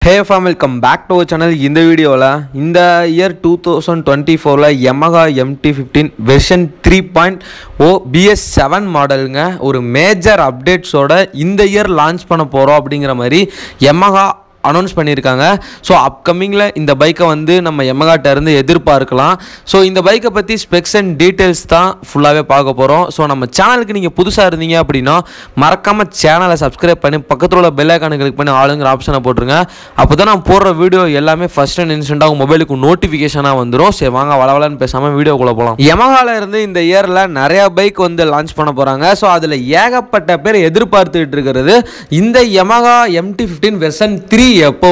Hey fam, welcome back to our channel. In the video in the year 2024 Yamaha MT-15 version 3.0 BS7 மாடலுங்க ஒரு major அப்டேட்ஸோட இந்த year launch பண்ண போறோம் அப்படிங்கிற மாதிரி Yamaha அனௌன்ஸ் பண்ணியிருக்காங்க. ஸோ அப்கமிங்கில் இந்த பைக்கை வந்து நம்ம Yamaha இருந்து எதிர்பார்க்கலாம். ஸோ இந்த பைக்கை பற்றி ஸ்பெக்ஸ் அண்ட் டீட்டெயில்ஸ் தான் ஃபுல்லாகவே பார்க்க போகிறோம். ஸோ நம்ம சேனலுக்கு நீங்கள் புதுசாக இருந்தீங்க அப்படின்னா மறக்காமல் சேனலை சப்ஸ்கிரைப் பண்ணி பக்கத்தில் உள்ள பெல் ஐக்கானை கிளிக் பண்ணி ஆளுங்கிற ஆப்ஷனை போட்டுருங்க. அப்போ தான் நான் போடுற வீடியோ எல்லாமே ஃபஸ்ட் அண்ட் இன்ஸ்டண்ட்டாக உங்கள் மொபைலுக்கு நோட்டிஃபிகேஷனாக வந்துடும். சரி வாங்க வளவலன்னு பேசாமல் வீடியோக்குள்ளே போகலாம். Yamaha இருந்து இந்த இயரில் நிறையா பைக் வந்து லான்ச் பண்ண போகிறாங்க. ஸோ அதில் ஏகப்பட்ட பேர் எதிர்பார்த்துட்டு இருக்கிறது இந்த Yamaha MT-15 வெர்ஷன் 3 எப்போ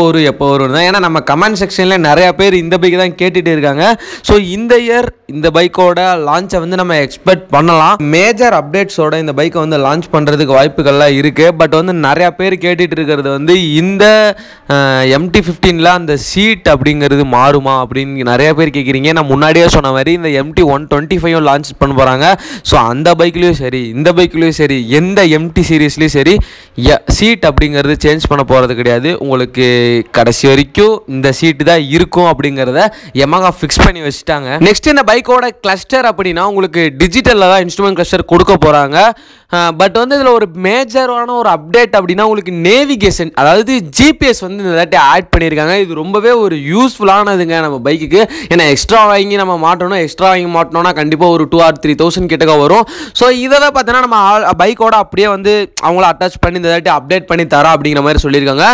வரும் தான். ஏன்னா நம்ம கமெண்ட் செக்ஷனில் நிறையா பேர் இந்த பைக் தான் கேட்டுட்டு இருக்காங்க. ஸோ இந்த இயர் இந்த பைக்கோட லான்ச்சை வந்து நம்ம எக்ஸ்பெக்ட் பண்ணலாம். மேஜர் அப்டேட்ஸோட இந்த பைக்கை வந்து லான்ச் பண்ணுறதுக்கு வாய்ப்புகள்லாம் இருக்குது. பட் வந்து நிறையா பேர் கேட்டுட்டு இருக்கிறது வந்து இந்த MT-15 அந்த சீட் அப்படிங்கிறது மாறுமா அப்படின்னு நிறையா பேர் கேட்குறீங்க. நான் முன்னாடியே சொன்ன மாதிரி இந்த MT-125 லான்ச் பண்ண போகிறாங்க. ஸோ அந்த பைக்லேயும் சரி இந்த பைக்லேயும் சரி எந்த MT சீரீஸ்லேயும் சரி சீட் அப்படிங்கிறது சேஞ்ச் பண்ண போகிறது கிடையாது. உங்களுக்கு கடைசி வரைக்கும் இந்த சீட்டு தான் இருக்கும் அப்படிங்கிறத Yamaha ஃபிக்ஸ் பண்ணி வச்சுட்டாங்க. நெக்ஸ்ட் இந்த பைக்கோட கிளஸ்டர் அப்படின்னா உங்களுக்கு டிஜிட்டலில் தான் இன்ஸ்ட்ருமெண்ட் கிளஸ்டர் கொடுக்க போகிறாங்க. பட் வந்து இதில் ஒரு மேஜரான ஒரு அப்டேட் அப்படின்னா உங்களுக்கு நேவிகேஷன், அதாவது GPS வந்து இந்த தாட்டி ஆட் பண்ணியிருக்காங்க. இது ரொம்பவே ஒரு யூஸ்ஃபுல்லானதுங்க நம்ம பைக்குக்கு. ஏன்னா எக்ஸ்ட்ரா வாங்கி நம்ம மாட்டணும், எக்ஸ்ட்ரா வாங்கி மாட்டோம்னா கண்டிப்பாக ஒரு 2 or 3,000 கிட்டக்க வரும். ஸோ இதை தான் பார்த்தீங்கன்னா நம்ம பைக்கோட அப்படியே வந்து அவங்கள அட்டாச் பண்ணி இந்த தாட்டி அப்டேட் பண்ணி தரோம் அப்படிங்கிற மாதிரி சொல்லியிருக்காங்க.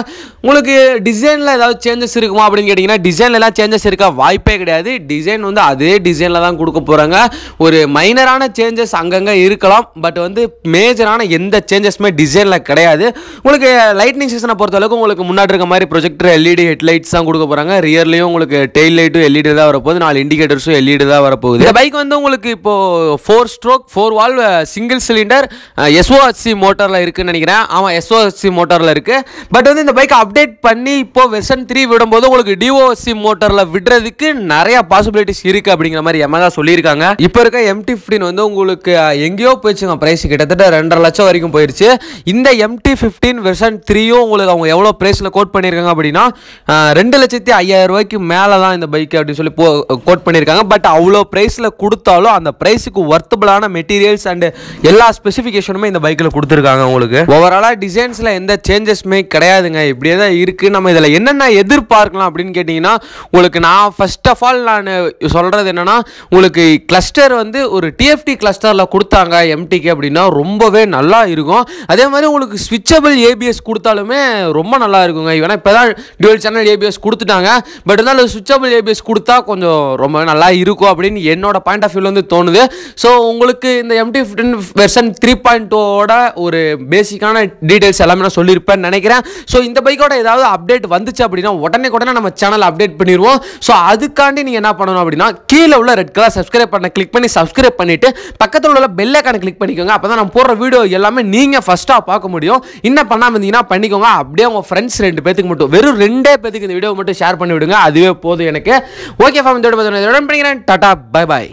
உங்களுக்கு டிசைனில் ஏதாவது சேஞ்சஸ் இருக்குமா அப்படின்னு கேட்டிங்கன்னா டிசைன்லாம் சேஞ்சஸ் இருக்க வாய்ப்பே கிடையாது. டிசைன் வந்து அதே டிசைனில் தான் கொடுக்க போகிறாங்க. ஒரு மைனரான சேஞ்சஸ் அங்கங்கே இருக்கலாம். பட் வந்து மேஜரான எந்த சேஞ்சஸுமே டிசைனில் கிடையாது. உங்களுக்கு லைட்னிங் சிஸ்டனை பொறுத்தளவுக்கு உங்களுக்கு முன்னாடி இருக்க மாதிரி ப்ரொஜெக்டர் LED ஹெட்லைட்ஸ் தான் கொடுக்க போகிறாங்க. ரியர்லேயும் உங்களுக்கு டெயில் லைட்டும் LED தான் வரப்போகுது. 4 இண்டிகேட்டர்ஸும் LED தான் வரப்போகுது. இந்த பைக் வந்து உங்களுக்கு இப்போது 4 stroke 4 valve single cylinder SOHC மோட்டரில் இருக்குதுன்னு நினைக்கிறேன். ஆமாம், SOHC மோட்டரில் இருக்குது. பட் வந்து இந்த பைக் அப்டேட் பண்ணி இப்போ வெர்ஷன் 3 விடும்போது உங்களுக்கு DOHC மோட்டரில் விடுறதுக்கு நிறைய பாசிபிலிட்டிஸ் இருக்குது அப்படிங்கிற மாதிரி Yamaha சொல்லியிருக்காங்க. இப்போ இருக்க MT-15 வந்து உங்களுக்கு எங்கேயோ போயிடுச்சுங்க. ப்ரைஸ் கிட்டத்தட்ட 2.5 லட்சம் வரைக்கும் போயிடுச்சு. இந்த MT-15 வெர்ஷன் 3யும் உங்களுக்கு அவங்க எவ்வளோ ப்ரைஸில் கோட் பண்ணியிருக்காங்க அப்படின்னா 2,05,000 ரூபாய்க்கு மேலே தான் இந்த பைக் அப்படின்னு சொல்லி கோட் பண்ணியிருக்காங்க. பட் அவ்வளோ ப்ரைஸில் கொடுத்தாலும் அந்த ப்ரைஸுக்கு ஒர்த்தபிளான மெட்டீரியல்ஸ் அண்ட் எல்லா ஸ்பெசிஃபிகேஷனுமே இந்த பைக்கில் கொடுத்துருக்காங்க. உங்களுக்கு ஓவராலாக டிசைன்ஸில் எந்த சேஞ்சஸுமே கிடையாதுங்க. இப்படியே தான் இருக்குது. நம்ம இதில் என்னென்ன எதிர்பார்க்கலாம் அப்படின்னு கேட்டிங்கன்னா உங்களுக்கு நான் ஃபர்ஸ்ட் ஆஃப் ஆல் நான் சொல்கிறது என்னென்னா உங்களுக்கு கிளஸ்டர் வந்து ஒரு TFT கிளஸ்டரில் கொடுத்தாங்க MTக்கு அப்படின்னா ரொம்பவே நல்லா இருக்கும். அதே மாதிரி உங்களுக்கு ஸ்விட்சபிள் ABS கொடுத்தாலுமே ரொம்ப நல்லா இருக்குங்க. ஏன்னா இப்போ தான் டுவல் சேனல் ABS கொடுத்துட்டாங்க. பட் இருந்தாலும் ஸ்விட்சபிள் ABS கொடுத்தா கொஞ்சம் ரொம்ப நல்லா இருக்கும் அப்படின்னு என்னோட பாயிண்ட் ஆஃப் வியூவில் வந்து தோணுது. ஸோ உங்களுக்கு இந்த MT-15 வெர்ஷன் 3.0 ஒரு பேசிக்கான டீட்டெயில்ஸ் எல்லாமே நான் சொல்லியிருப்பேன்னு நினைக்கிறேன். ஸோ இந்த பைக்கோட ஏதாவது அப்டேட் வந்துச்சு அப்படின்னா உடனே நம்ம சேனல் அப்டேட் பண்ணிடுவோம். ஸோ அதுக்காண்டி நீங்கள் என்ன பண்ணணும் அப்படின்னா கீழே உள்ள ரெட் கலர் சப்ஸ்கிரைப் பண்ண கிளிக் பண்ணி சப்ஸ்கிரைப் பண்ணிட்டு பக்கத்தில் உள்ள பெல் ஐகானை கிளிக் பண்ணிக்கோங்க. அப்போ தான் நான் போடுற வீடியோ எல்லாமே நீங்கள் ஃபஸ்ட்டாக பார்க்க முடியும். இன்னும் பண்ணாமல் இருந்தீங்கன்னா பண்ணிக்கோங்க. அப்படியே உங்கள் ஃப்ரெண்ட்ஸ் 2 பேத்துக்கு மட்டும், வெறும் 2 பேத்துக்கு இந்த வீடியோ மட்டும் ஷேர் பண்ணி விடுங்க. அதுவே போதும் எனக்கு. ஓகே ஃபேம், இந்த வீடியோ பண்ணிக்கிறேன். Tata, bye bye.